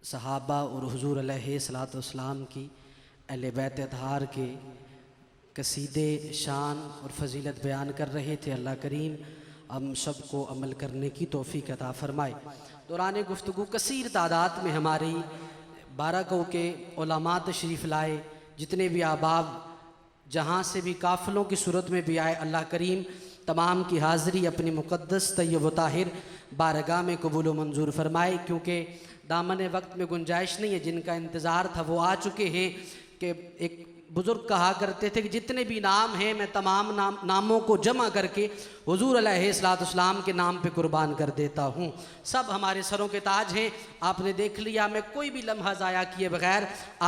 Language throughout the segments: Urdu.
صحابہ اور حضور علیہ الصلوۃ والسلام کی اہل بیت اطہار کے قصیدے شان اور فضیلت بیان کر رہے تھے۔ اللہ کریم ہم سب کو عمل کرنے کی توفیق عطا فرمائے۔ دوران گفتگو کثیر تعداد میں ہماری 12 گاؤں کے علماء تشریف لائے، جتنے بھی احباب جہاں سے بھی قافلوں کی صورت میں بھی آئے، اللہ کریم تمام کی حاضری اپنی مقدس طیب و طاہر بارگاہ میں قبول و منظور فرمائے، کیونکہ دامن وقت میں گنجائش نہیں ہے۔ جن کا انتظار تھا وہ آ چکے ہیں۔ کہ ایک بزرگ کہا کرتے تھے کہ جتنے بھی نام ہیں میں تمام ناموں کو جمع کر کے حضور علیہ الصلوۃ والسلام کے نام پہ قربان کر دیتا ہوں۔ سب ہمارے سروں کے تاج ہیں۔ آپ نے دیکھ لیا، میں کوئی بھی لمحہ ضائع کیے بغیر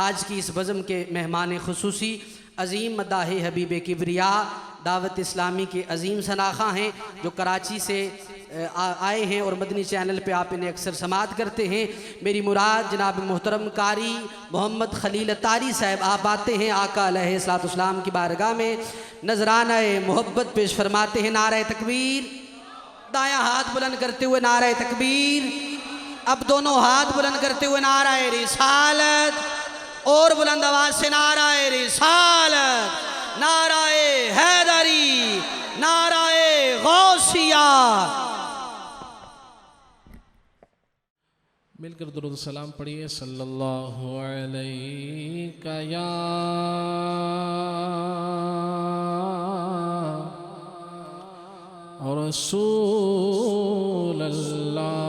آج کی اس بزم کے مہمان خصوصی عظیم مداح حبیب کبریا دعوت اسلامی کے عظیم شناخواں ہیں، جو کراچی سے آئے ہیں اور مدنی چینل پہ آپ انہیں اکثر سماعت کرتے ہیں۔ میری مراد جناب محترم قاری محمد خلیل اتاری صاحب، آپ آتے ہیں آقا علیہ الصلوۃ والسلام کی بارگاہ میں، نذرانہ محبت پیش فرماتے ہیں۔ نعرہ تکبیر، دایاں ہاتھ بلند کرتے ہوئے نعرہ تکبیر، اب دونوں ہاتھ بلند کرتے ہوئے نعرہ رسالت، اور بلند آواز سے نعرہ رسالت، نعرہ حیدری، نعرہ غوثیہ۔ مل کر درود و سلام پڑھیے۔ صلی اللہ علیہ یا رسول اللہ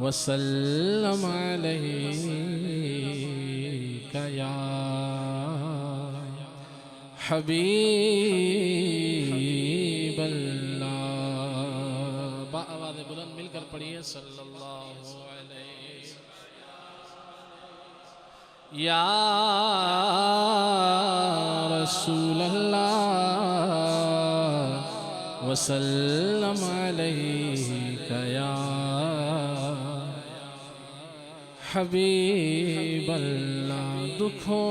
وسلم علیہ یا حبیب اللہ۔ آواز بلند مل کر پڑھیے۔ صلی اللہ علیہ یا رسول اللہ وسلم علیہ یا حبیب اللہ۔ دکھوں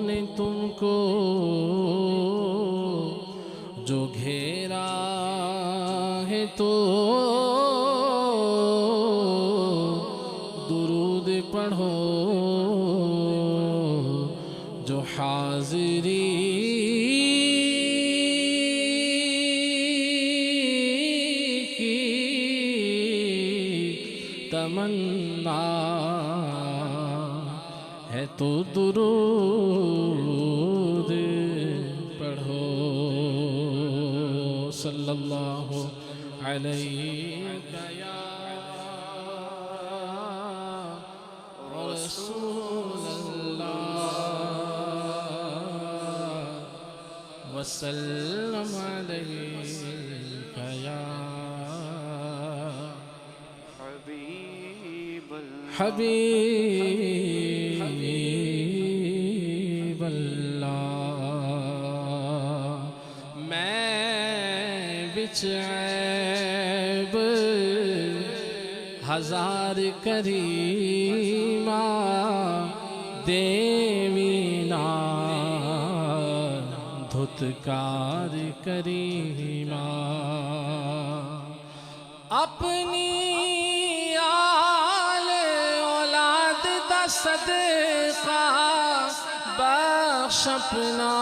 نے تم کو جو گھیرا ہے تو درود پڑھو، جو حاضری کی تمنا ہے تو درود پڑھو۔ صلی اللہ علیہ یا رسول اللہ وسلم علیہ یا حبیب اللہ۔ میں بچ عیب ہزار کریمہ دیوینا دھتکار کریمہ، اپنی آل اولاد دا صدقہ بخش اپنا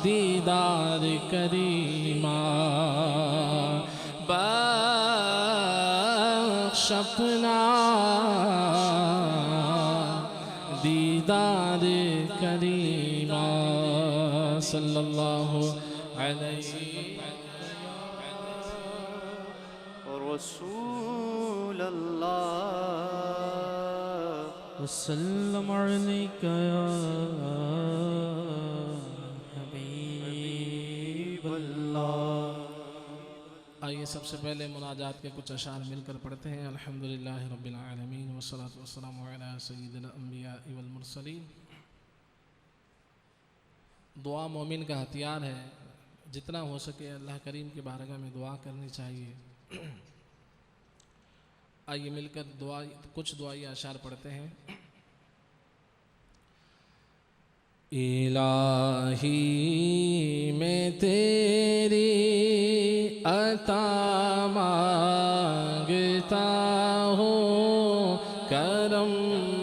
دیدار کریمہ، بخش اپنا دیدار کریمہ۔ صلی اللہ علیہ رسول اللہ وسلم علیک یا حبیب اللہ۔ آئیے سب سے پہلے مناجات کے کچھ اشعار مل کر پڑھتے ہیں۔ الحمدللہ رب العالمین والصلاة والسلام علی سید الانبیاء والمرسلین۔ دعا مومن کا ہتھیار ہے، جتنا ہو سکے اللہ کریم کی بارگاہ میں دعا کرنی چاہیے۔ آئیے مل کر کچھ دعائی اشعار پڑھتے ہیں۔ الہی تیری عطا مانگتا ہوں، کرم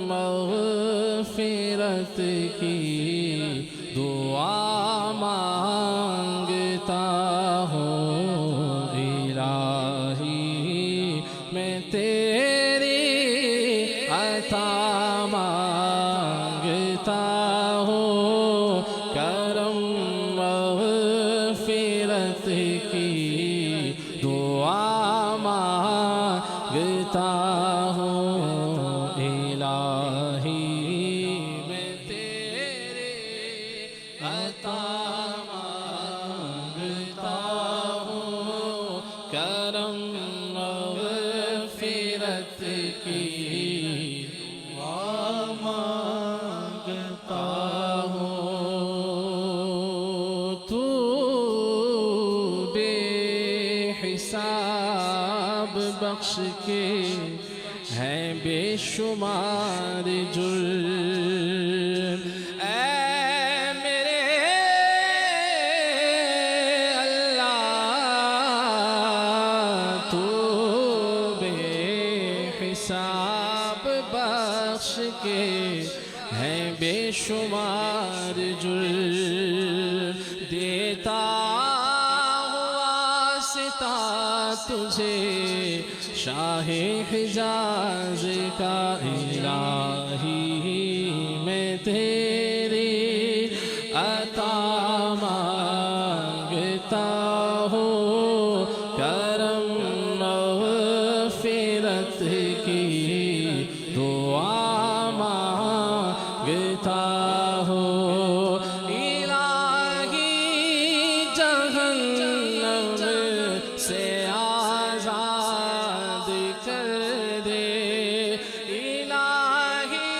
مغفرت کی دعا مانگتا ہوں، الہی میں تیری عطا مانگتا ہوں، کرم مغفرت کی دعا مانگتا ہوں، الہی میں تیرے عطا مانگتا ہوں، کرم مغفرت کی دعا مانگتا ہوں، تو بے حساب بخش کے ہیں بے شمار جرم، اے میرے اللہ تو بے حساب بخش کے ہیں بے شمار جرم، دیتا تجھے شاہ حجاز کا الہی میں تیری عطا مانگتا ہوں، کرم مغفرت کی دعا مانگتا ہوں، الہی جہنم سے آزاد کر دے، الہی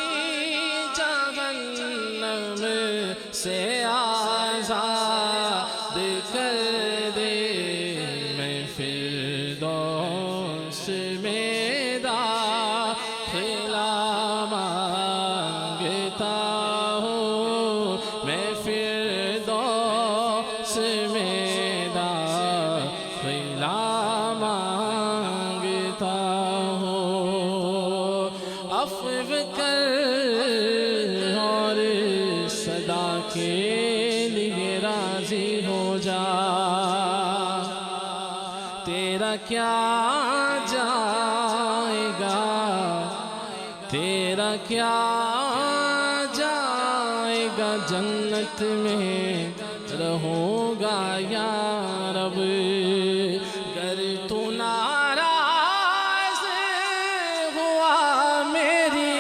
جہنم سے آزاد کر دے، میں فردوس میں داخلہ مانگتا ہوں، میں فردوس میں داخلہ مانگتا ہوں، عفو کر اور صدا کے لیے راضی ہو جا، تیرا کیا جائے گا، تیرا کیا جائے گا، جنت میں رہوں گا یا رب، گر تو ناراض ہوا میری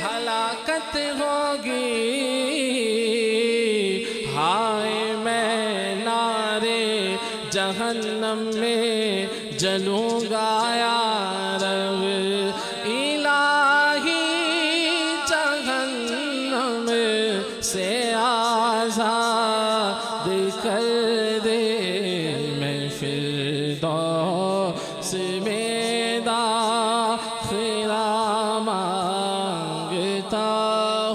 ہلاکت ہوگی، ہائے میں نارے جہنم میں جلوں گا یا رب، الہی جہنم سے آزاد کر دے، میں فردوس میں داخلہ مانگتا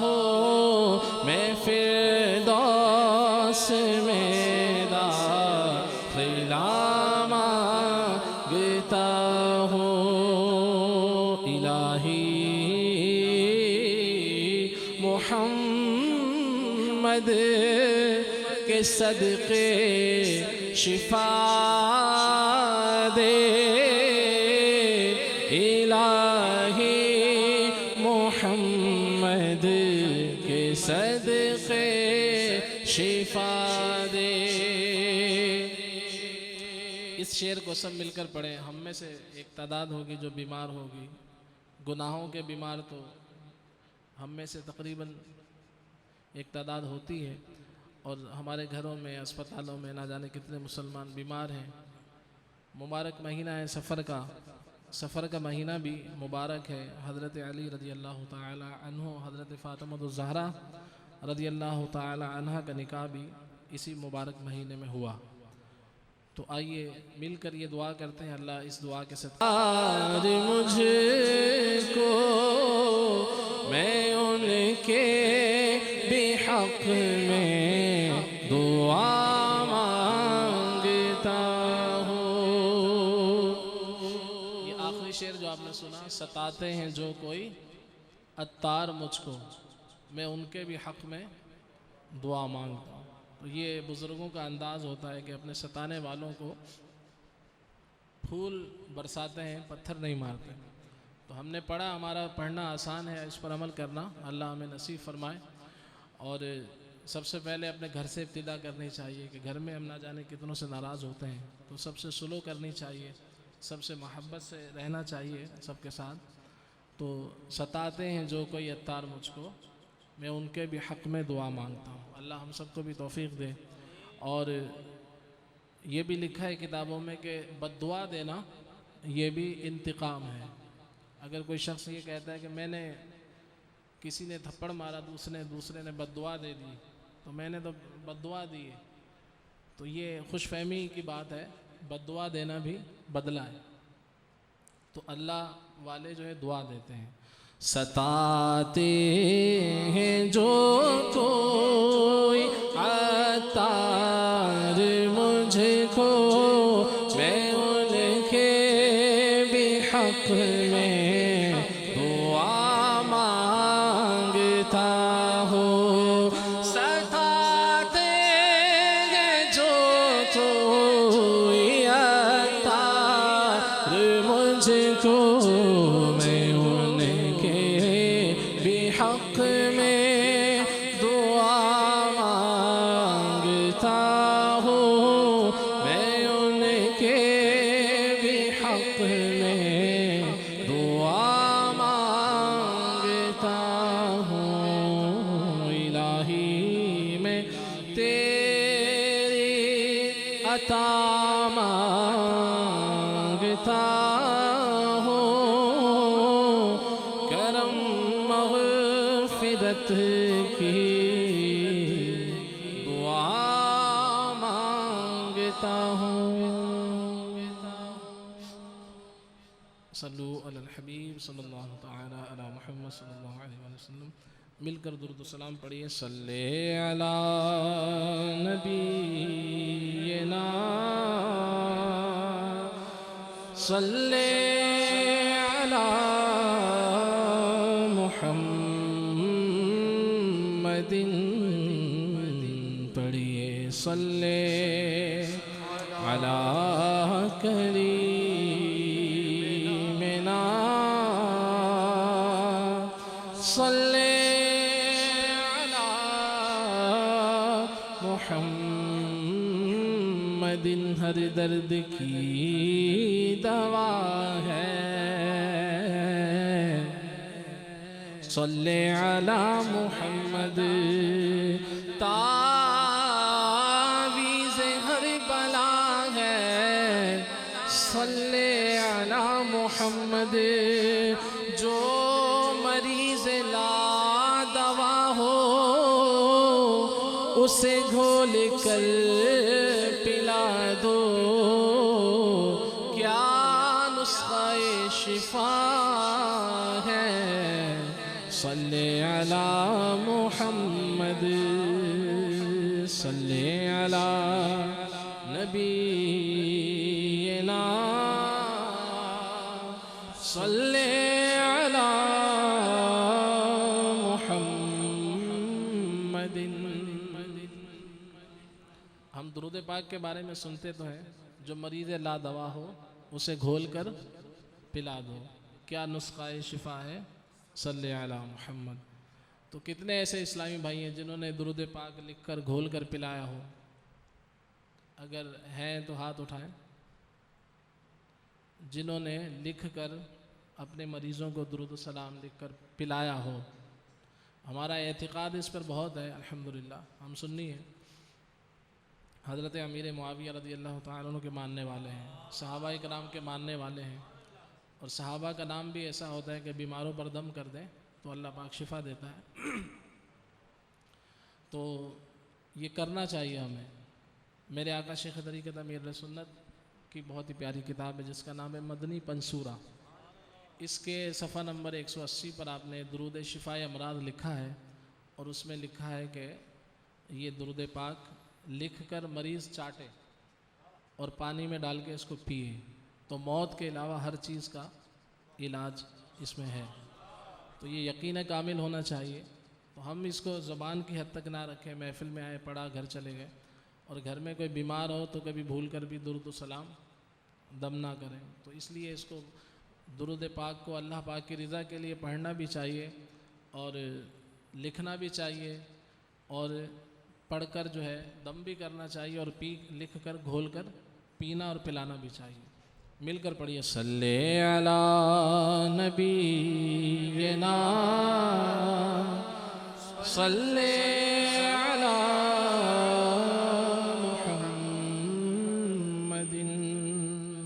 ہوں، میں فردوس میں داخلہ مانگتا ہوں، الہی محمد کے صدقے شفا دے، الہی محمد کے صدقے شفا دے۔ اس شعر کو سب مل کر پڑھیں، ہم میں سے ایک تعداد ہوگی جو بیمار ہوگی، گناہوں کے بیمار تو ہم میں سے تقریباً ایک تعداد ہوتی ہے، اور ہمارے گھروں میں اسپتالوں میں نہ جانے کتنے مسلمان بیمار ہیں۔ مبارک مہینہ ہے سفر کا مہینہ بھی مبارک ہے، حضرت علی رضی اللہ تعالی عنہ، حضرت فاطمہ الزہرا رضی اللہ تعالی عنہ کا نکاح بھی اسی مبارک مہینے میں ہوا۔ تو آئیے مل کر یہ دعا کرتے ہیں، اللہ اس دعا کے ساتھ مجھ کو میں ان کے بحق میں دعا سنا ستاتے ہیں جو کوئی عطار مجھ کو، میں ان کے بھی حق میں دعا مانگتا ہوں۔ تو یہ بزرگوں کا انداز ہوتا ہے کہ اپنے ستانے والوں کو پھول برساتے ہیں، پتھر نہیں مارتے۔ تو ہم نے پڑھا، ہمارا پڑھنا آسان ہے، اس پر عمل کرنا اللہ ہمیں نصیب فرمائے۔ اور سب سے پہلے اپنے گھر سے ابتدا کرنی چاہیے کہ گھر میں ہم نہ جانے کتنوں سے ناراض ہوتے ہیں، تو سب سے سلو کرنی چاہیے، سب سے محبت سے رہنا چاہیے سب کے ساتھ۔ تو ستاتے ہیں جو کوئی عطار مجھ کو، میں ان کے بھی حق میں دعا مانگتا ہوں۔ اللہ ہم سب کو بھی توفیق دے۔ اور یہ بھی لکھا ہے کتابوں میں کہ بد دعا دینا یہ بھی انتقام ہے۔ اگر کوئی شخص یہ کہتا ہے کہ میں نے کسی نے تھپڑ مارا، دوسرے نے بد دعا دے دی، تو میں نے تو بد دعا دی ہے، تو یہ خوش فہمی کی بات ہے۔ بد دعا دینا بھی بدلہ ہے۔ تو اللہ والے جو ہے دعا دیتے ہیں۔ ستاتے ہیں جو کوئی عطار مجھ کو، میں ان کے بھی حق میں دعا مانگتا ہوں۔ ستاتے ہیں جو کوئی عطار مجھ کو، میں ان کے بھی حق میں دعا مانگتا ہوں، میں ان کے بھی حق میں دعا مانگتا ہوں۔ الہی میں تیری عطا مانگتا ہوں، کرم مغفرت کی دعا مانگتا ہوں۔ صلو علی الحبیب صلی اللہ تعالی علی محمد صلی اللہ علیہ وسلم۔ مل کر درود و سلام پڑھیے۔ صلی علی نبینا، صلی علی محمد، پڑھیے صلی علی کریمنا، صلی علی محمد، ہر درد کی دوا ہے، صلی علی محمد، تعویذ ہر بلا ہے، صلی علی محمد، جو مریض لا دوا ہو اسے گھول کر پلا دو، کیا نسخہ شفا ہے، صلی علی محمد، صلی علی نبینا، صلی علی محمد۔ ہم درود پاک کے بارے میں سنتے تو ہیں، جو مریض لا دوا ہو اسے گھول کر پلا دو، کیا نسخہ شفا ہے، صلی علی محمد۔ تو کتنے ایسے اسلامی بھائی ہیں جنہوں نے درود پاک لکھ کر گھول کر پلایا ہو؟ اگر ہیں تو ہاتھ اٹھائیں۔ جنہوں نے لکھ کر اپنے مریضوں کو درود و سلام لکھ کر پلایا ہو۔ ہمارا اعتقاد اس پر بہت ہے الحمدللہ، ہم سنی ہیں، حضرت امیر معاویہ رضی اللہ تعالیٰ عنہ کے ماننے والے ہیں، صحابہ کرام کے ماننے والے ہیں، اور صحابہ کا نام بھی ایسا ہوتا ہے کہ بیماروں پر دم کر دیں تو اللہ پاک شفا دیتا ہے۔ تو یہ کرنا چاہیے ہمیں۔ میرے آقا شیخ طریقت امیر سنت کی بہت ہی پیاری کتاب ہے جس کا نام ہے مدنی پنصورہ، اس کے صفحہ نمبر 180 پر آپ نے درود شفاء امراض لکھا ہے، اور اس میں لکھا ہے کہ یہ درود پاک لکھ کر مریض چاٹے اور پانی میں ڈال کے اس کو پیے تو موت کے علاوہ ہر چیز کا علاج اس میں ہے۔ تو یہ یقین کامل ہونا چاہیے۔ تو ہم اس کو زبان کی حد تک نہ رکھیں، محفل میں آئے پڑھا گھر چلے گئے، اور گھر میں کوئی بیمار ہو تو کبھی بھول کر بھی درود و سلام دم نہ کریں۔ تو اس لیے اس کو درود پاک کو اللہ پاک کی رضا کے لیے پڑھنا بھی چاہیے اور لکھنا بھی چاہیے، اور پڑھ کر جو ہے دم بھی کرنا چاہیے، اور لکھ کر گھول کر پینا اور پلانا بھی چاہیے۔ مل کر پڑھیے صلی علی نبینا صلی علی محمد۔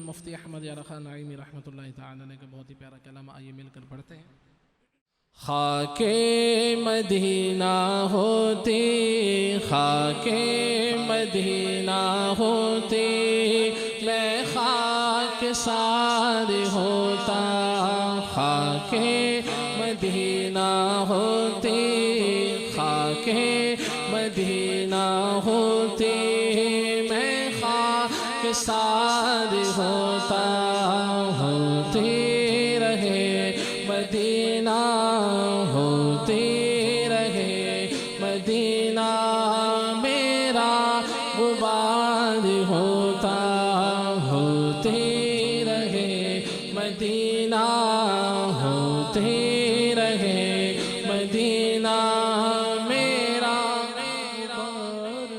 مفتی احمد یار خان نعیمی رحمۃ اللہ تعالی علیہ کا بہت ہی پیارا کلام، آئیے مل کر پڑھتے ہیں۔ خاک مدینہ ہوتی، خاک مدینہ ہوتی، میں خاک سار ہوتا۔ خاک مدینہ ہوتی، خاک مدینہ ہوتی، میں خاک سار ہوتا۔ ہوتی رہے مدینہ، ہوتی رہے مدینہ، میرا غبار ہوتا۔ ہوتی رہے مدینہ، ہوتی رہے مدینہ، میرا غبار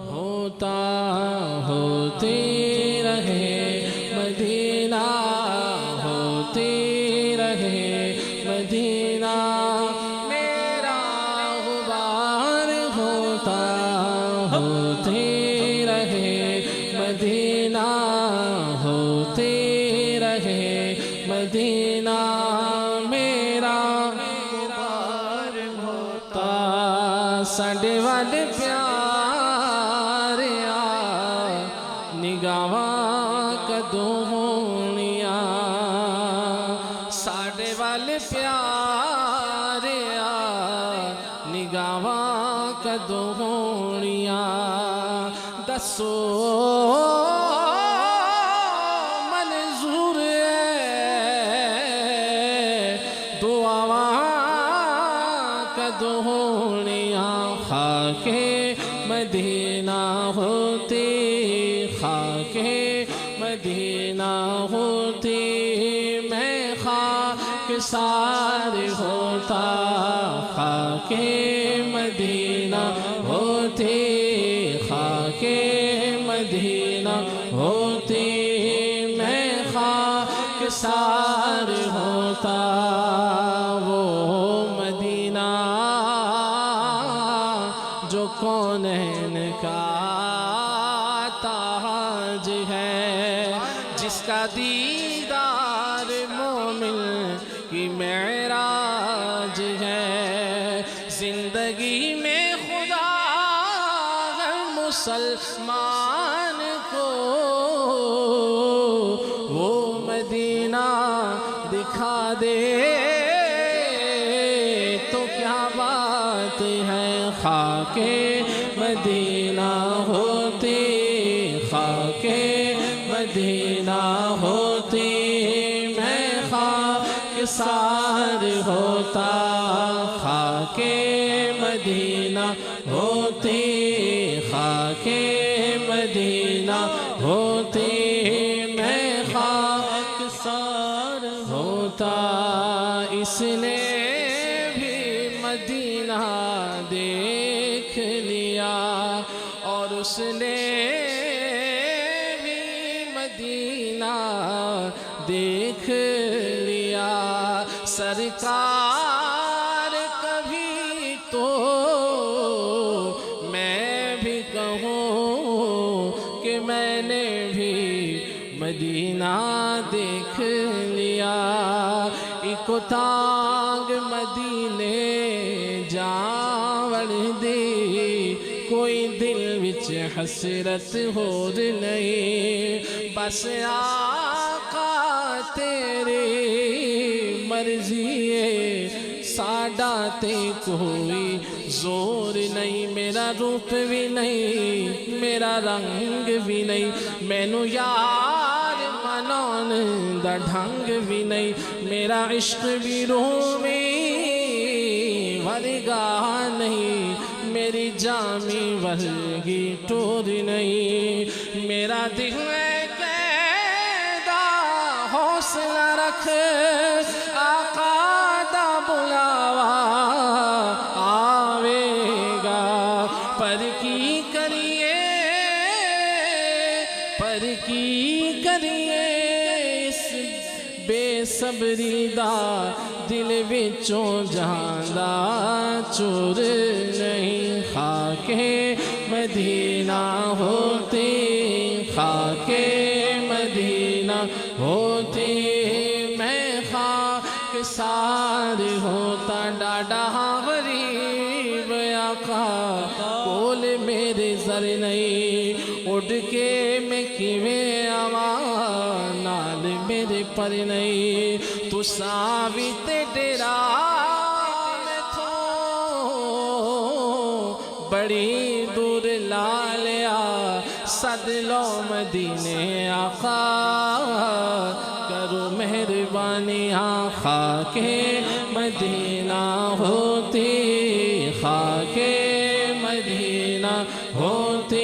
ہوتا۔ ہوتی رہے مدینہ، ہوتی رہے مدینہ، میرا غبار ہوتا۔ ہوتی رہے مدینہ، ہوتی رہے مدینہ، میرا غبار ہوتا۔ ساڈے والے پیاریا نگاواں کدوں ہونیاں، ساڈے والے پیاریا نگاواں کدوں ہونیاں، دسو منظور دعاواں کدوں ہونیاں۔ خاک مدینہ ہوتی، خاک مدینہ ہوتی، میں خاک سار ہوتا۔ خاک مدینہ ہوتی، خاک مدینہ ہوتی، میں خاک سار ہوتا۔ وہ مدینہ جو کونین کا تاج ہے، جس کا دیدار مومن کی معراج ہے۔ زندگی میں خدا ہر مسلمان کو وہ مدینہ دکھا دے تو کیا بات ہے۔ خاک مدینہ ہوتی، خاک مدینہ ہوتی، میں خاک سار ہوتا۔ خاک مدینہ ہوتی، خاک مدینہ ہوتی، میں خاک سار ہوتا۔ اس نے بھی مدینہ دیکھ لیا، اور اس نے بھی مدینہ دیکھ لیا۔ سرکار کبھی تو میں بھی کہوں کہ میں نے بھی مدینہ دیکھ لیا۔ ایک تانگ مدینے جاوڑ دی، کوئی دل وچ حسرت ہور نہیں، بس آقا تیری مرضی ہے، ساڈا تے کوئی زور نہیں۔ میرا روپ بھی نہیں، میرا رنگ بھی نہیں، مینوں یار منو دا ڈھنگ بھی نہیں میرا عشق بھی رومی ورگا نہیں میری جامی ورگی ٹور نہیں میرا دل قیدا حوصلہ رکھ آقا دا بلاوا آوے گا پر کی کریے اس بے صبری دا دل وچوں جاندا چور نہیں خاک مدینہ ہوتی خاک مدینہ ہوتی میں خاک سار ہوتا ڈاڈا غریب آقا کول میرے زر نہیں اڑ کے میں کیویں آواں نال میرے پر نہیں تو ساوی تے ڈیرا میں تھو بڑی دور لا لیا صد لو مدینے آقا کرو مہربانی خاک مدینہ ہوتی خاک مدینہ ہوتی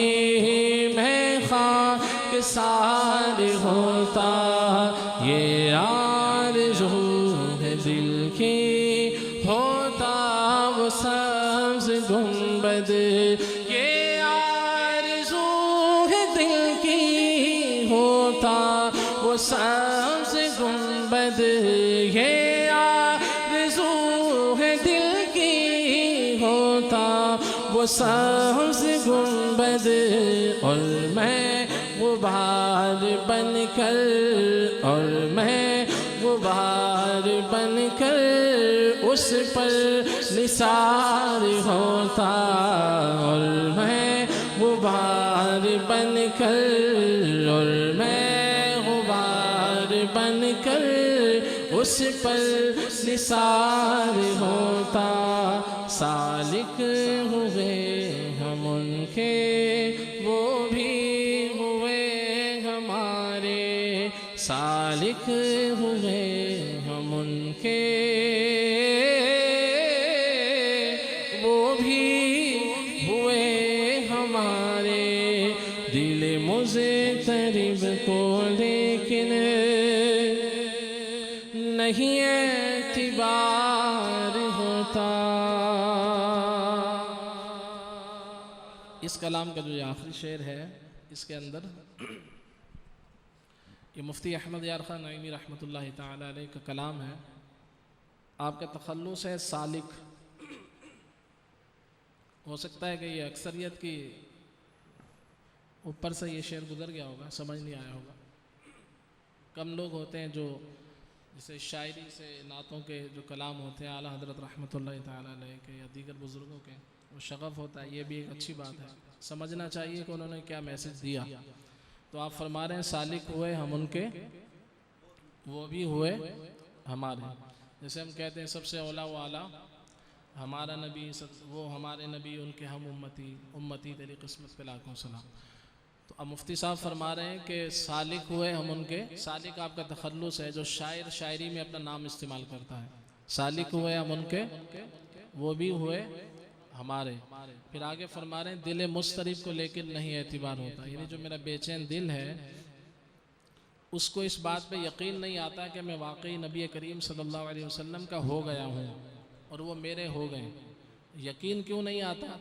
میں خاک سار ہوتا یہ آرزو ہے دل کی ہوتا وہ سبز گنبد یہ آرزو ہے دل کی ہوتا وہ سبز گنبد یہ آرزو ہے دل کی ہوتا وہ سبز گنبد اور میں غبار بن کر اور میں غبار بن کر اس پر نثار ہوتا اور میں غبار بن کر اور میں غبار بن کر اس پر نثار ہوتا سالک ہوئے ہم ان کے وہ بھی ہوئے ہمارے سالک ہوئے ہم ان کے وہ بھی ہوئے ہمارے دل مضطرب کو لیکن نہیں اعتبار ہوتا اس کلام کا جو یہ آخری شعر ہے اس کے اندر یہ مفتی احمد یار خان نعیمی رحمۃ اللہ تعالی علیہ کا کلام ہے آپ کا تخلص ہے سالک ہو سکتا ہے کہ یہ اکثریت کی اوپر سے یہ شعر گزر گیا ہوگا سمجھ نہیں آیا ہوگا کم لوگ ہوتے ہیں جو جیسے شاعری سے نعتوں کے جو کلام ہوتے ہیں اعلیٰ حضرت رحمۃ اللہ تعالی علیہ کے یا دیگر بزرگوں کے وہ شغف ہوتا ہے یہ بھی ایک اچھی بات ہے سمجھنا چاہیے کہ انہوں نے کیا میسج دیا تو آپ فرما رہے ہیں سالک ہوئے ہم ان کے وہ بھی ہوئے ہمارے جیسے ہم کہتے ہیں سب سے اولا و اعلیٰ ہمارا نبی وہ ہمارے نبی ان کے ہم امتی تیری قسمت پہ لاکھوں سلام تو اب مفتی صاحب فرما رہے ہیں کہ سالک ہوئے ہم ان کے سالک آپ کا تخلص ہے جو شاعر شاعری میں اپنا نام استعمال کرتا ہے سالک ہوئے ہم ان کے وہ بھی ہوئے ہمارے پھر آگے فرما رہے ہیں دل مضطرب کو لیکن نہیں اعتبار ہوتا یعنی جو میرا بے چین دل ہے اس کو اس بات پہ یقین نہیں آتا کہ میں واقعی نبی کریم صلی اللہ علیہ وسلم کا ہو گیا ہوں اور وہ میرے ہو گئے یقین کیوں نہیں آتا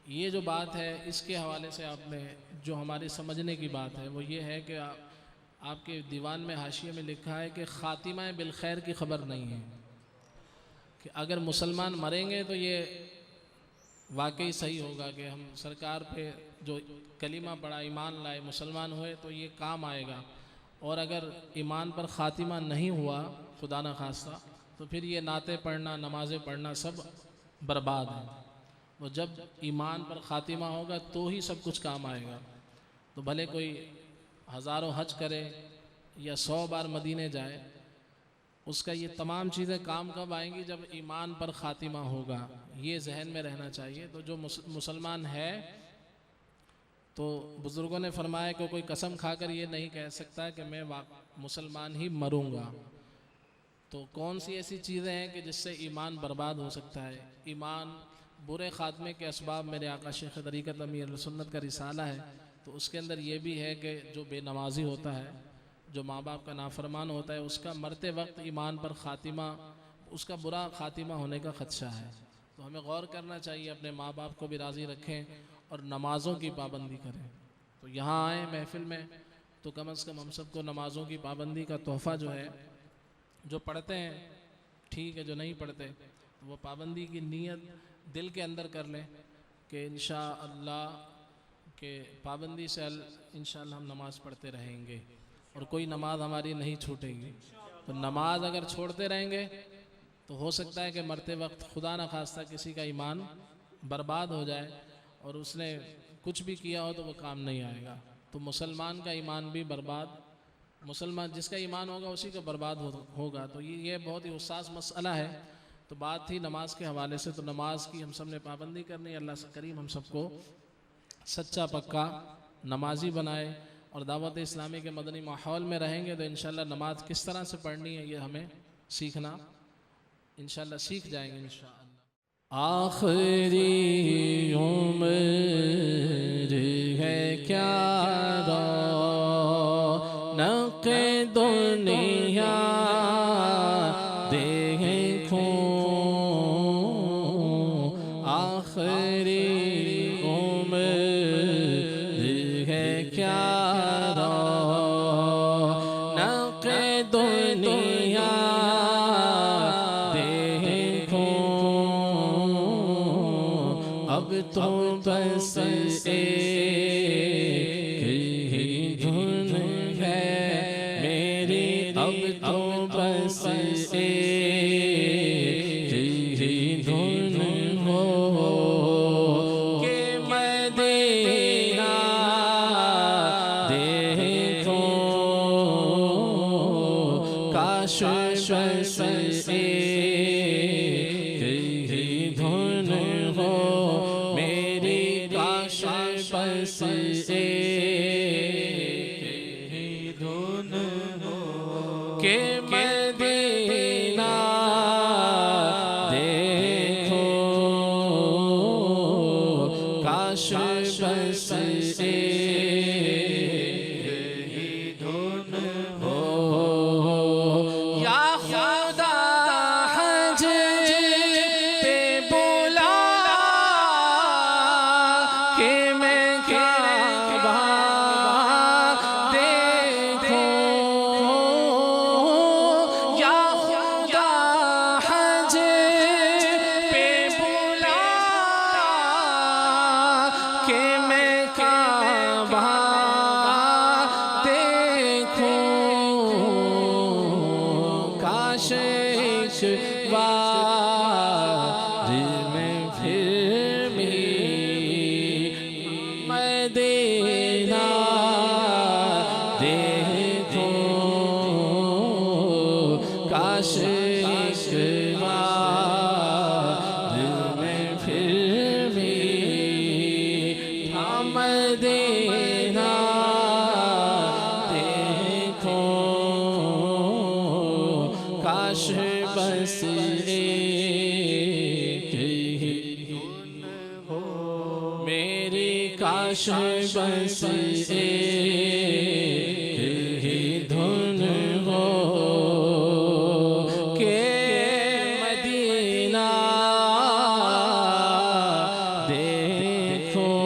یہ جو بات ہے اس کے حوالے سے آپ نے جو ہماری سمجھنے کی بات ہے وہ یہ ہے کہ آپ کے دیوان میں حاشیے میں لکھا ہے کہ خاتمہ بالخیر کی خبر نہیں ہے کہ اگر مسلمان مریں گے تو یہ واقعی صحیح ہوگا کہ ہم سرکار پہ جو کلمہ پڑھا ایمان لائے مسلمان ہوئے تو یہ کام آئے گا اور اگر ایمان پر خاتمہ نہیں ہوا خدا نہ خواستہ تو پھر یہ نعتیں پڑھنا نمازیں پڑھنا سب برباد ہے وہ جب ایمان پر خاتمہ ہوگا تو ہی سب کچھ کام آئے گا تو بھلے کوئی ہزاروں حج کرے یا 100 بار مدینے جائے اس کا یہ تمام چیزیں کام کب آئیں گی جب ایمان پر خاتمہ ہوگا یہ ذہن میں رہنا چاہیے تو جو مسلمان ہے تو بزرگوں نے فرمایا کہ کوئی قسم کھا کر یہ نہیں کہہ سکتا کہ میں مسلمان ہی مروں گا. تو کون سی ایسی چیزیں ہیں کہ جس سے ایمان برباد ہو سکتا ہے؟ ایمان برے خاتمے کے اسباب میرے آقا شیخ طریقت امیر سنت کا رسالہ ہے، تو اس کے اندر یہ بھی ہے کہ جو بے نمازی ہوتا ہے، جو ماں باپ کا نافرمان ہوتا ہے، اس کا مرتے وقت ایمان پر خاتمہ، اس کا برا خاتمہ ہونے کا خدشہ ہے. تو ہمیں غور کرنا چاہیے، اپنے ماں باپ کو بھی راضی رکھیں اور نمازوں کی پابندی کریں. تو یہاں آئیں محفل میں تو کم از کم ہم سب کو نمازوں کی پابندی کا تحفہ جو ہے، جو پڑھتے ہیں ٹھیک ہے، جو نہیں پڑھتے وہ پابندی کی نیت دل کے اندر کر لیں کہ انشاءاللہ کہ پابندی سے انشاءاللہ ہم نماز پڑھتے رہیں گے اور کوئی نماز ہماری نہیں چھوٹے گی. تو نماز اگر چھوڑتے رہیں گے تو ہو سکتا ہے کہ مرتے وقت خدا نہ خواستہ کسی کا ایمان برباد ہو جائے اور اس نے کچھ بھی کیا ہو تو وہ کام نہیں آئے گا. تو مسلمان کا ایمان بھی برباد، مسلمان جس کا ایمان ہوگا اسی کا برباد ہوگا. تو یہ بہت ہی حساس مسئلہ ہے. تو بات تھی نماز کے حوالے سے، تو نماز کی ہم سب نے پابندی کرنی ہے. اللہ کریم ہم سب کو سچا پکا نمازی بنائے، اور دعوت اسلامی کے مدنی ماحول میں رہیں گے تو انشاءاللہ نماز کس طرح سے پڑھنی ہے یہ ہمیں سیکھنا انشاءاللہ سیکھ جائیں گے انشاءاللہ. آخری عمر ہے کیا رونق دنیا دیکھوں، آخری عمر ہے کیا رونق دنیا دیکھوں، اب تو بس ایک ہی دھن ہے میری، اب تو بس ایک ہی دھن ہو کہ مدینہ دیکھوں، کاش بس ایک ہی دھن ہو میری، کاش بس ایک ہی دھن ہو کہ مدینہ دیکھو، کاش بس ایک ہی دھن ہو. یا خدا حج پہ بلا کہ میں کعبہ دیکھوں، یا خدا حج پہ بلا کہ میں کعبہ دیکھوں، کاش ایک بار میں پھر بھی مدینہ دیکھوں، کاش ایک بار میں پھر بھی مدینہ دیکھوں، کاش بس ایک ہی ہو میری، کاش بس ایک ہی دھن ہو کہ مدینہ دیکھوں،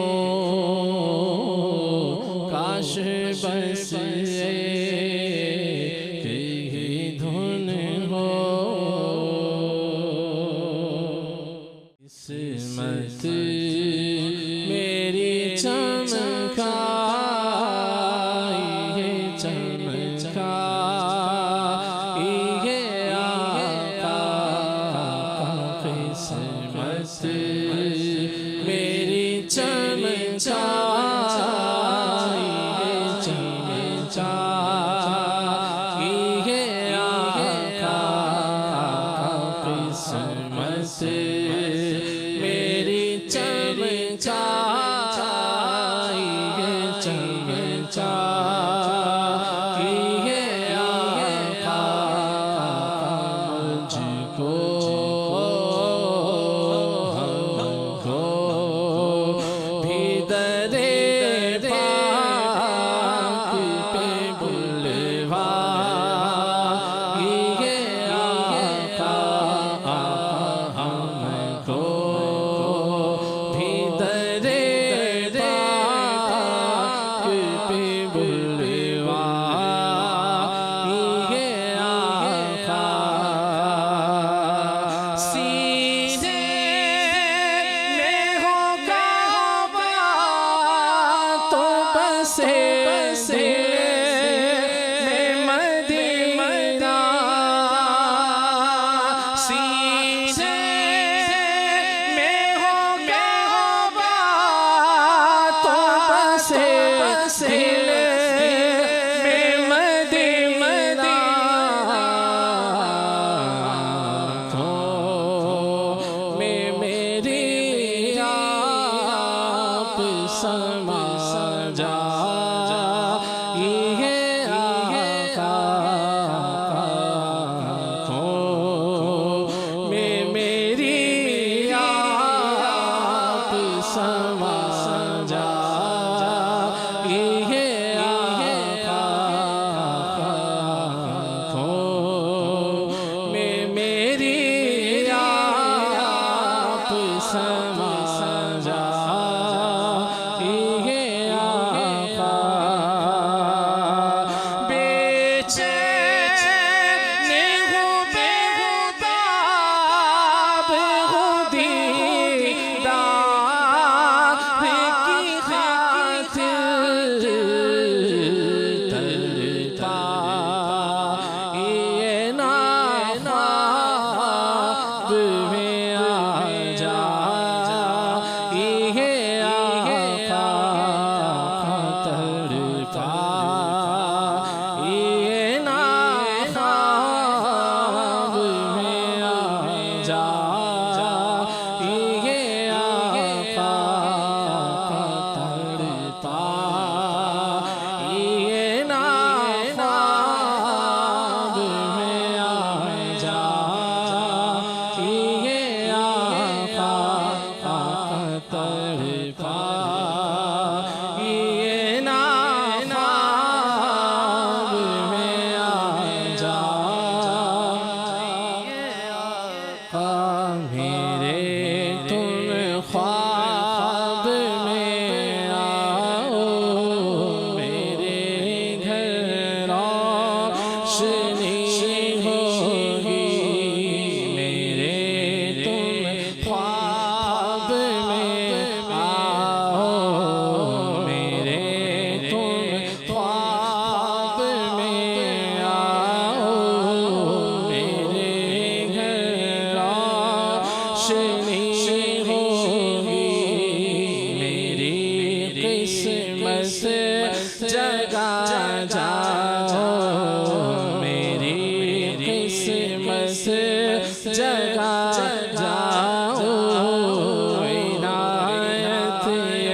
کاش بس ایک ہی دھن ہو. قسمت میری چمکائی چمکائی آقا، قسمت میری چمکائی چمکائی آقا، قسمت میری چمکائی بسے دل میں مدینہ سینے میں ہو کعبہ تو بسے دل میں مدینہ میں میری آپ سما جا یہ آقا میں میری آپ سما جا یہ آقا میں میری آپ سما جا یہ آقا بے چین ہوں بے خطاب ہوں دیدار کی خاطر تڑپا یہ ناخواب میں آ جا یہ آقا تڑپا یہ ناخواب میں آ جا یہ آقا تڑپا یہ ناخواب میں آ جا یہ آقا تڑپا یہ ناخواب میں آ جا میرے تم خواب میں آؤ میرے گھر روشنی ہوگی میرے تم خواب میں آؤ میرے تم خواب میں آؤ میرے گھر روشنی ہوگی میری قسمت جگا جاؤ میری قسمت جگا جاؤ عنایت یہ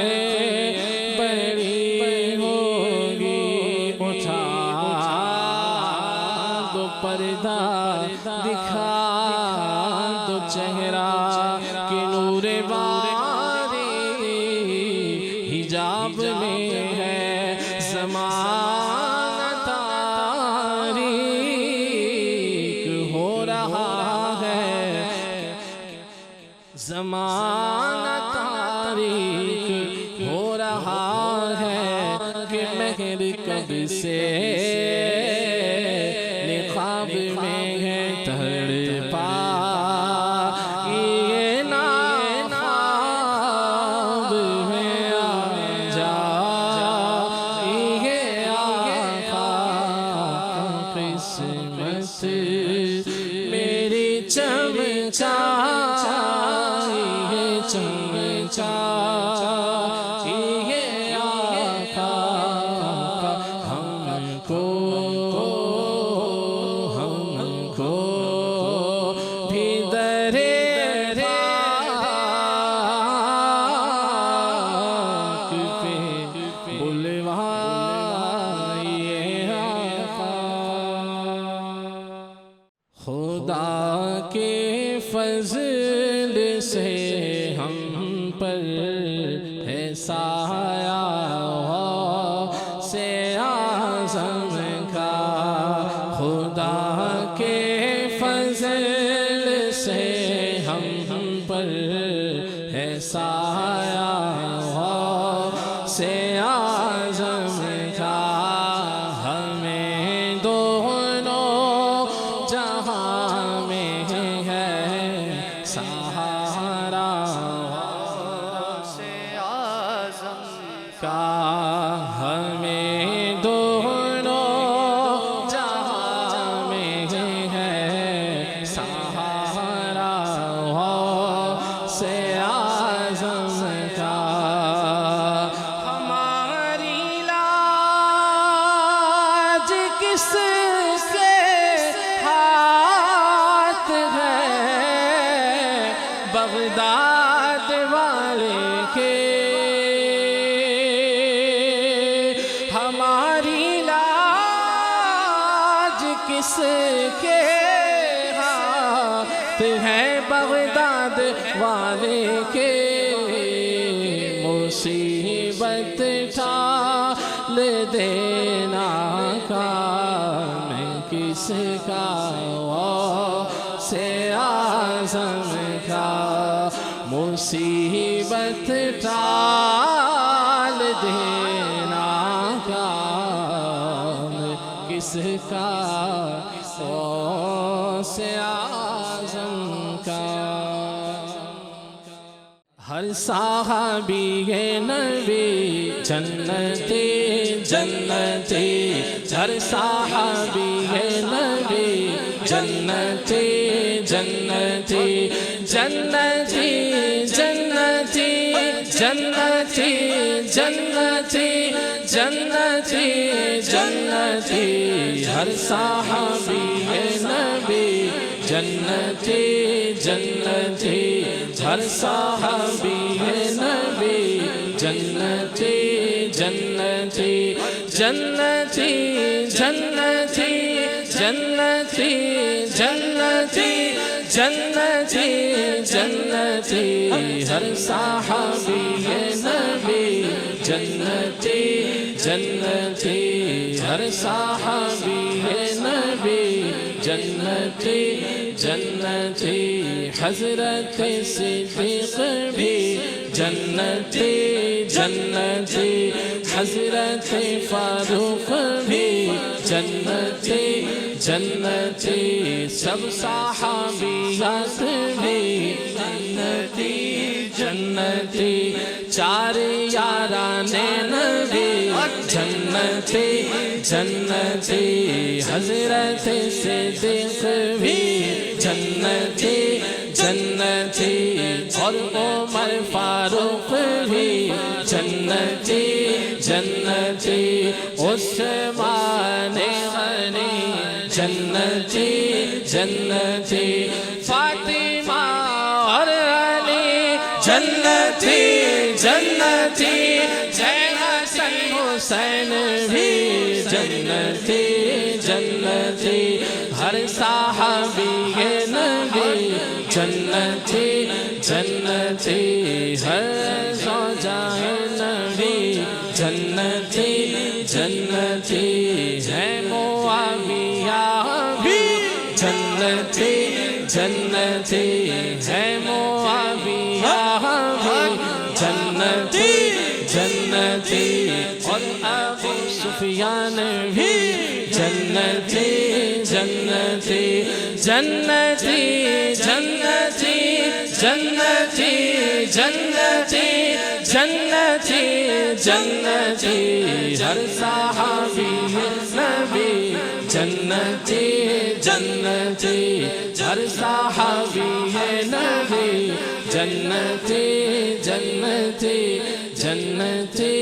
بڑی ہوگی اٹھا دو پردہ دکھا دو چہرہ کہ نور باری حجاب میں ہے زمانہ تاریک ہو رہا ہے زمانہ تاریک ہو رہا ہے کہ مہر کب سے نقاب میں ہے تڑپا یہ ناخواب میں آ جا یہ آقا قسمت میری چمچا یہ چمچا یہ آقا ہم کو بھی درے پاک پہ بلوائیے آقا خدا کے فضل سے ہم پر ہے سایہ سے اعظم کا خدا کے فضل سے ہم پر ہے سایہ سے اعظم کا ہمیں دونوں جہاں میں ہے سہارا سے اعظم کا ہمیں کس کے ہاتھ ہے بغداد والے کے ہماری لاج کس کے ہاتھ ہے بغداد والے کے مصیبت ٹال دینا کام کس کا سے اعظم کا مصیبت ٹال دینا کام کس کا سے اعظم کا ہر صحابی نبی جنتی جنتی ہر صحابی نبی جنتی جنتی جنتی جنتی جنتی جنتی جنتی جنتی ہر صحابی نبی جنتی جنتی ہر صحابی نبی جنتی جنتی جنتی جنتی جنتی جنتی جنتی جنتی ہر صحابی نبی جنتی جنتی ہر صحابی نبی جنتی جنتی حضرت صدیق بھی جنتی جنتی حضرت فاروق بھی جنتی جنتی سب صحابیات بھی جنتی جنتی چار یاران نبی جنتی جنتی حضرت صدیق بھی جنتی جنتی اور عمر فاروق بھی جنتی جنتی عثمان غنی جنتی جنتی فاطمہ اور علی جنتی جنتی حسن حسین بھی جنتی جنتی ہر صحابی نبی جنتی جنتی ہر زوجہ نبی جنتی جنتی ہے معاویہ بھی جنتی جنتی ہے معاویہ بھی جنتی جنتی اور ابو سفیان بھی جنتی جنتی جنتی جنتی جنتی جنتی جنتی جنتی ہر صحابی نبی جنتی جنتی ہر صحابی نبی جنتی جنتی جنتی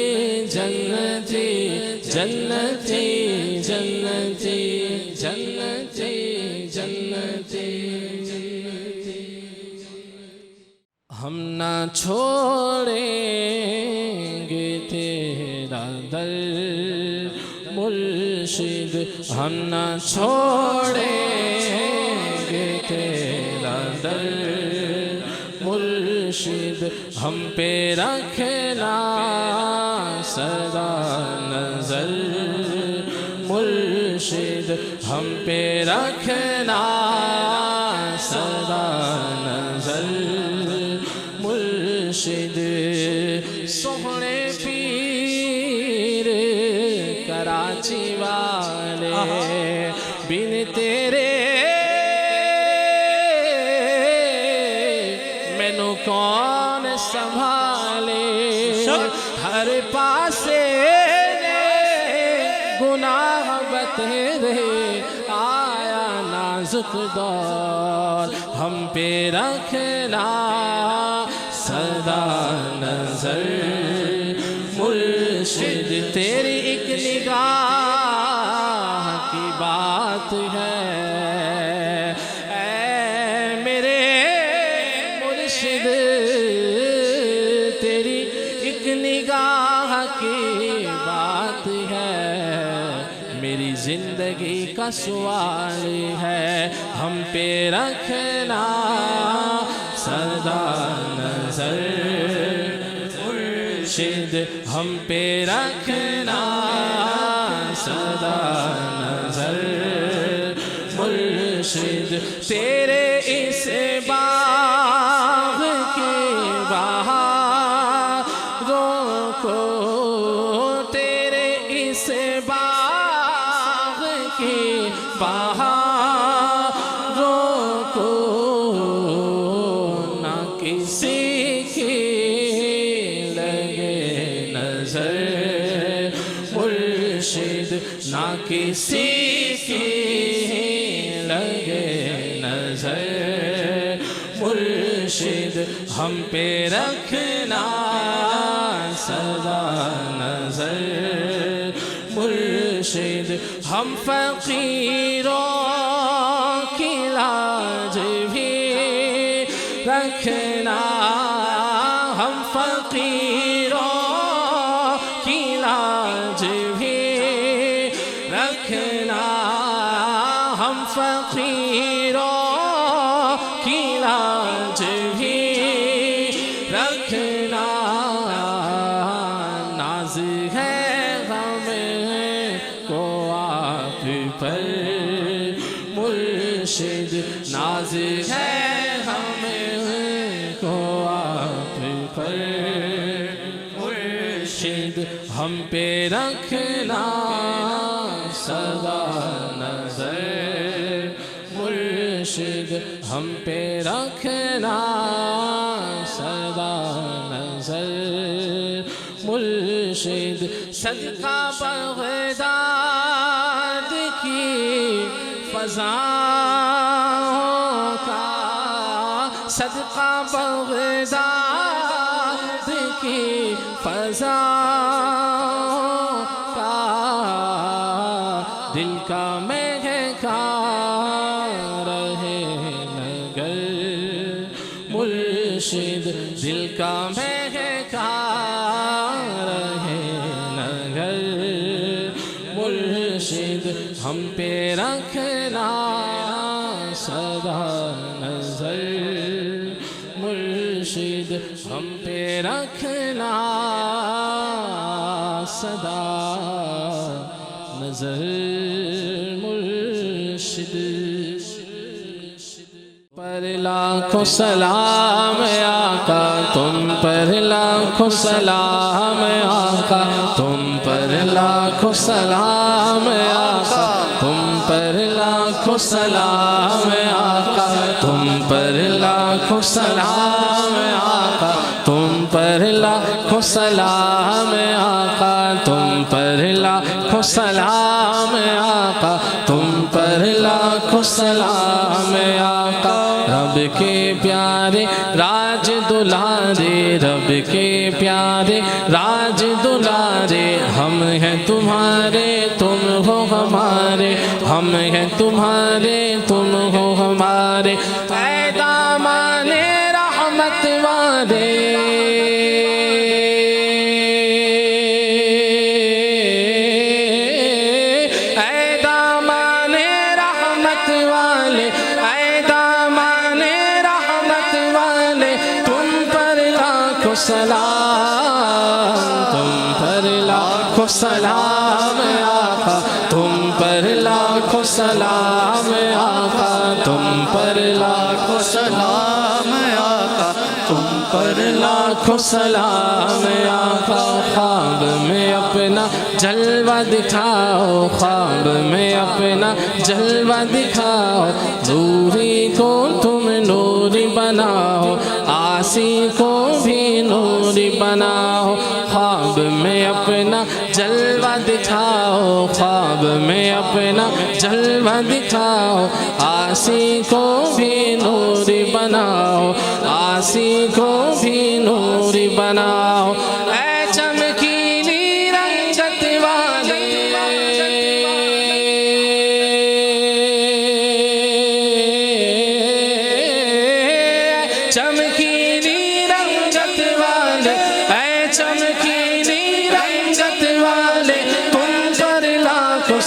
جنتی جنتی جنتی جنتی جنتی ہم نہ چھوڑیں گے تیرا در مرشد ہم نہ چھوڑیں گے تیرا در مرشد ہم پہ رکھنا سدا نظر مرشد ہم پہ رکھنا سدا نظر مرشد سوہنے پیر کراچی والے بن تیرے مینوں کون سنبھالے ہر پاسے گناہ بتیرے آیا نازک دور ہم پہ رکھنا سدا نظر مرشد تیری ایک نگاہ کی بات ہے، اے میرے مرشد تیری ایک نگاہ کی بات ہے، میری زندگی کا سوال ہے، ہم پہ رکھنا سدا نظر مرشد، ہم پہ رکھنا سدا نظر مرشد، تیرے اس باغ کے بہاروں کو، تیرے اس باغ کے بہاروں کو نہ کسی کی لگے نظر مرشد، نہ کسی کی لگے نظر مرشد، ہم پہ رکھنا سدا نظر مرشد، ہم فقیروں کی لاج بھی رکھنا، ہم فقیروں کی لاج بھی رکھنا، ہم فقیروں کی لاج بھی رکھنا، ناز ہے ہمیں کو آپ پر مرشد، ناز ہے ہمیں کو آپ پر مرشد، ہم پہ رکھنا سدا نظر مرشد، ہم پہ رکھنا سدا نظر مرشد، صدقہ بغداد کی فضاؤں کا، صدقہ بغداد کی فضاؤں کا، دل کا مہکا رہے نگر مرشد، دل کا مہکا رہے نگر مرشد، ہم پہ رکھنا سدا نظر مرشد، ہم پہ رکھنا سدا نظر مرشد، پر لاکھوں سلام آقا، تم پر لاکھوں سلام آقا، تم پر لاکھوں سلام آقا، تم پر لاکھوں سلام آقا، تم پر لاکھوں سلام آقا، تم پر لاکھوں سلام آقا، تم پر لاکھوں سلام آقا، تم پر لاکھوں سلام آقا، رب کے پیارے راج دلارے، رب کے پیارے راج دلارے، ہم ہیں تمہارے تم ہو ہمارے، ہم ہیں تمہارے تم ہو ہمارے، اے دامان رحمت والے، اے دامان رحمت والے، اے دامان رحمت والے، تم پر لاکھوں سلام، تم پر لاکھوں سلام آقا، تم پر لاکھوں سلام آقا، تم پر لاکھوں سلام آقا، تم پر لاکھوں سلام آقا، خواب میں اپنا جلوہ دکھاؤ، خواب میں اپنا جلوہ دکھاؤ، نوری کو تم نوری بناؤ، عاصی کو بھی نوری بناؤ، خواب میں اپنا جلوہ دکھاؤ، خواب میں اپنا جلوہ دکھاؤ، عاصی کو بھی نوری بناؤ، عاصی کو بھی نوری بناؤ، اے چمکیلی رنگت والے،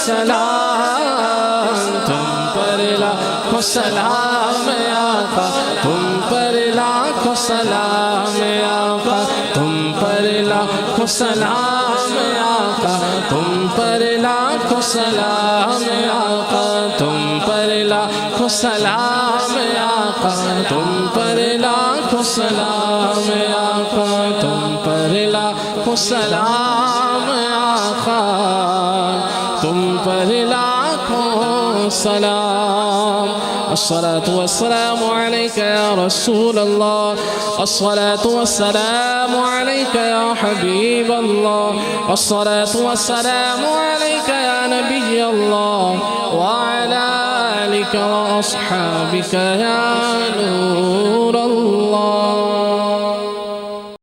سلام تم پر لاکھوں سلام آقا تم پر لاکھوں سلام آقا تم پر لاکھوں سلام آقا تم پر لاکھوں سلام آقا تم پر لاکھوں سلام آقا تم پر لاکھوں سلام آقا تم پر لاکھوں سلام آقا تم پر لاکھوں سلام الصلاة والسلام عليك يا رسول الله الصلاة والسلام عليك يا حبيب الله الصلاة والسلام عليك يا نبي الله وعلى آلك وأصحابك يا نور